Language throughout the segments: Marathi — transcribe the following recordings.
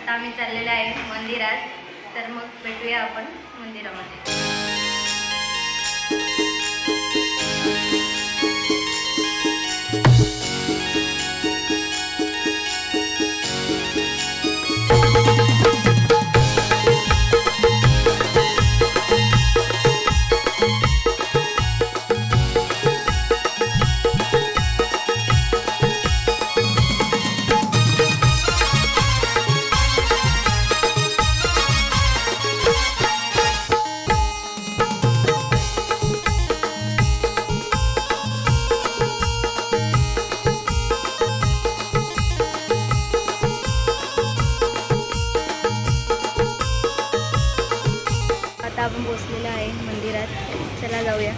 आता आम्ही चाललेले आहे मंदिरात, तर मग भेटूया आपण मंदिरामध्ये. आता आपण पोहोचलेलो आहे मंदिरात. चला जाऊया.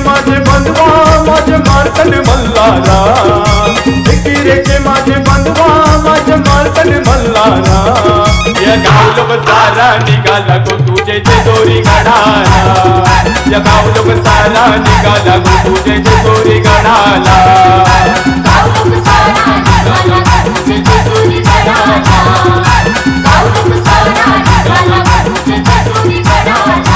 माझे बंधवा माझे मार्कंड मल्हारा, एकीरेचे माझे बंधवा माझे मार्कंड मल्हारा. या गाव लोक सारा निघाला गो तुझे जे दोरी गणाला, या गाव लोक सारा निघाला गो तुझे जे दोरी गणाला. गाव लोक सारा निघाला गो तुझे जे दोरी गणाला, गाव लोक सारा निघाला गो तुझे जे दोरी गणाला.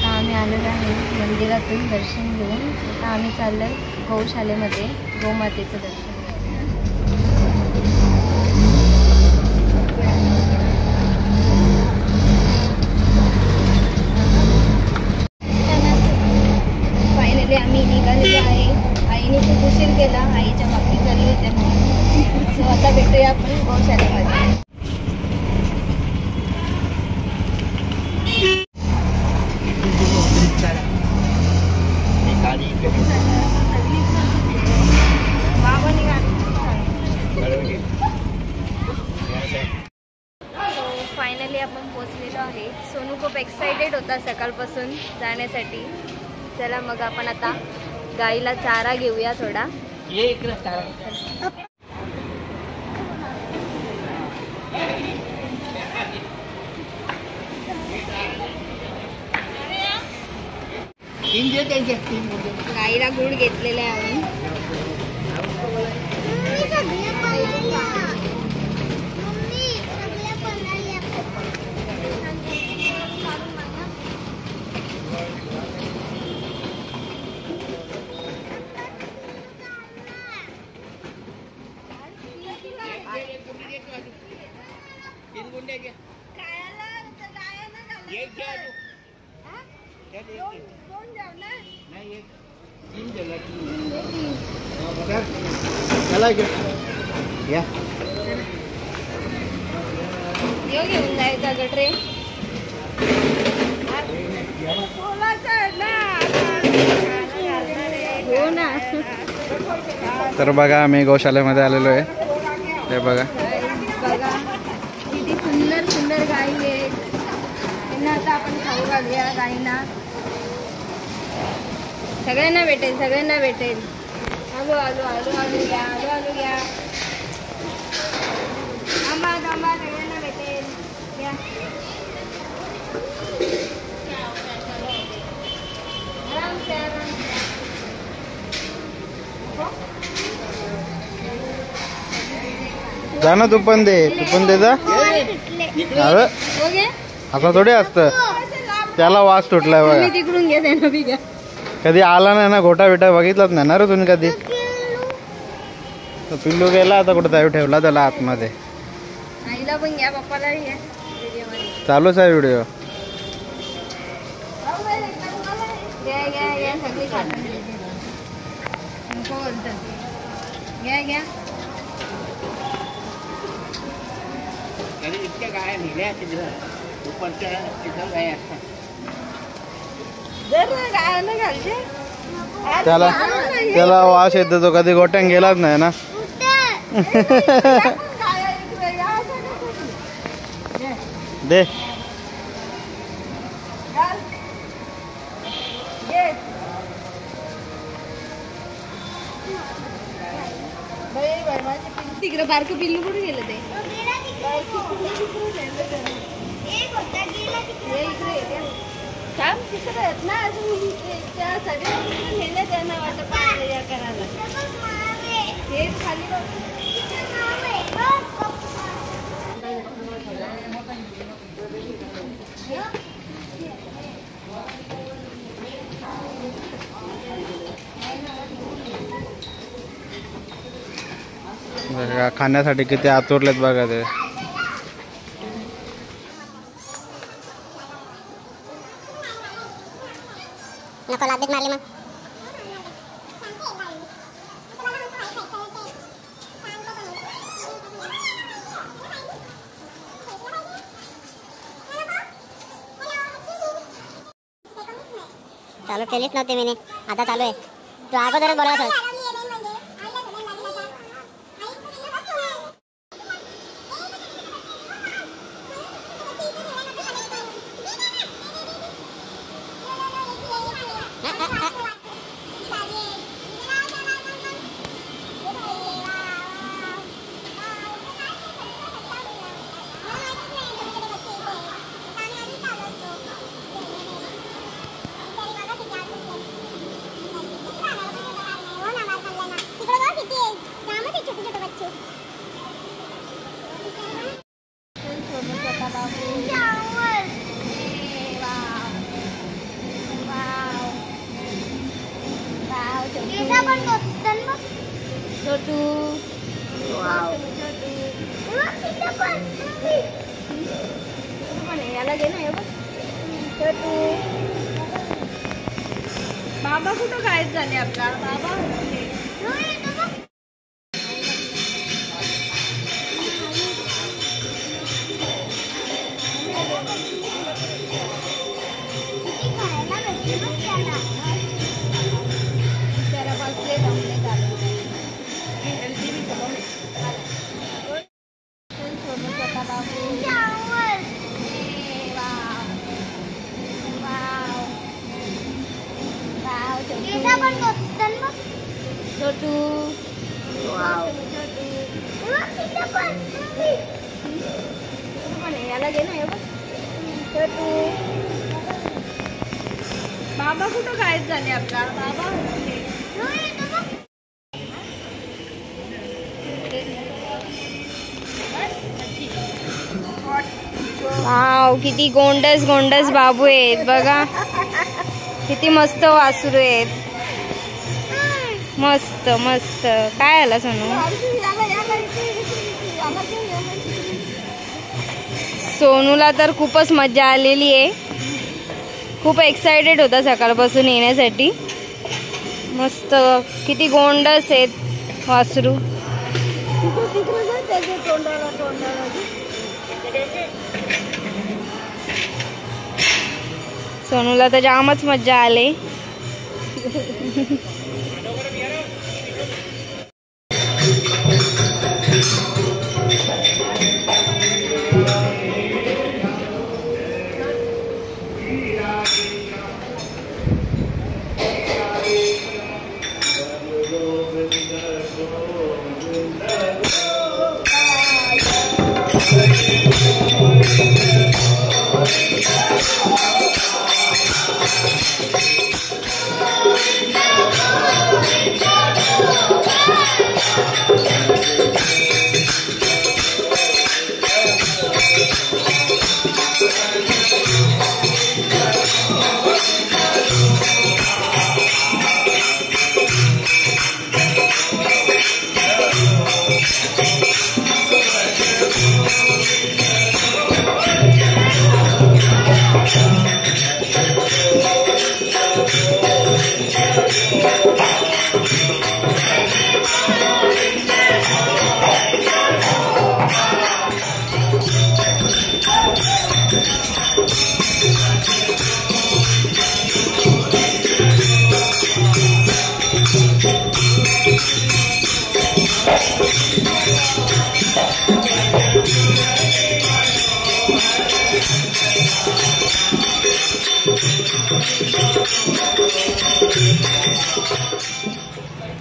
आम्ही आलेलो आहे मंदिरातून दर्शन घेऊन. आता आम्ही चाललो आहे गौशालेमध्ये गोमातेचं दर्शन. फायनली आम्ही निघालेलो आहे. आईने खूप उशीर केला, आईच्या बाबतीत चालू होत्या म्हणून. सो आता भेटूया आपण गौशालेमध्ये. फायनली आपण पोचलेलो आहे. सोनू खूप एक्साइटेड होता सकाळपासून जाण्यासाठी. चला मग आपण आता गाईला चारा घेऊया थोडा. गाईला गुळ घेतलेला आहे आम्ही. या घेऊन जायचा ग ट्रे. हो ना. तर बघा आम्ही गौशालेमध्ये आलेलो आहे. हे बघा बघा किती सुंदर सुंदर गाई आहेत. त्यांना आता आपण खाऊ घालूया गाईंना. सगळ्यांना भेटेल, सगळ्यांना भेटेल. आलू आलू आलू आलू घ्या, आलू आलू घ्या. आंबा आंबा सगळ्यांना भेटेल. घ्या. जा ना, तू पण दे जा. अरे असं थोडी असतं. त्याला वास तुटलाय बघा. तिकडून घ्या, त्यांना बी घ्या. कधी आला नाही ना, घोटा बिटा बघितलाच नाही ना रे तुम्ही कधी. पिल्लू गेला आता कुठं तरी ठेवला त्याला आतमध्ये. आईला पण घ्या, पप्पाला घ्या. चालूच आहे व्हिडिओ. घ्या घ्या घ्या, सगळी खातात. नको बोलतात. घ्या घ्या. इतक्या गाया नेल्या तिकडं दुपारच्या तिथं गाय असतात. जर गायला घालते त्याला वास येतो. तो कधी गोट्यान गेलाच नाही ना. दे तिकडं बारकं पिल्लू कुठे गेलं ते. तिकडे आहेत ना अजून. त्या सगळ्या नेले त्यांना वाटत करायला. हेच खाली खाण्यासाठी किती आतुरलेत बघा ते. नको लादेत मारले मग. चालू केलीच नव्हती मी, आता चालू आहे. तू अगोदरच बोलत होत. याला घे ना. बाबा कुठं गायब झाले आपला बाबा. याला घे ना. बाबा कुठं गायब झाले आपला बाबा. वाव, किती गोंडस गोंडस बाबू आहेत बघा. किती मस्त वासरू आहेत. मस्त मस्त. काय आला सोनू. सोनूला तर खूपच मजा आलेली आहे. खूप एक्साइटेड होता सकाळपासून येण्यासाठी. मस्त किती गोंडस आहेत वासरू. सोनूला तर जामच मज्जा आली.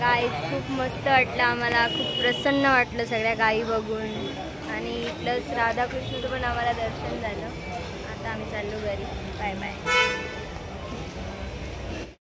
गाई खूप मस्त वाटलं आम्हाला, खूप प्रसन्न वाटलं सगळ्या गायी बघून आणि प्लस राधाकृष्णाचं पण आम्हाला दर्शन झालं. आता आम्ही चाललो घरी. Bye bye.